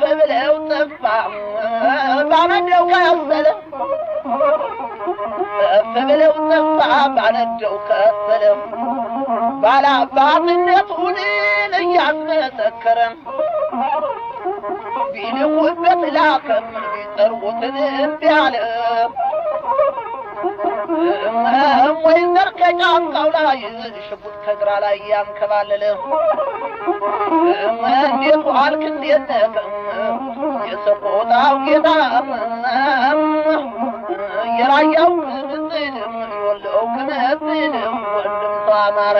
فبلو طفع بعمدو كسل فبلو طفع بعمدو كسل بالا باطنته لياس مسكرا بيلقوበት ላከም ቢጠሩትን ቢያለም ወይ ዘርከጫው ላይ ሽጉጥ ከግራ ላይ ያንከባለለ እንዴት ዋልክ እንዴት ነህ የሰቆጣው ጌታ የራያው ምንድን ወለው ከነጥን ወንድም ታማረ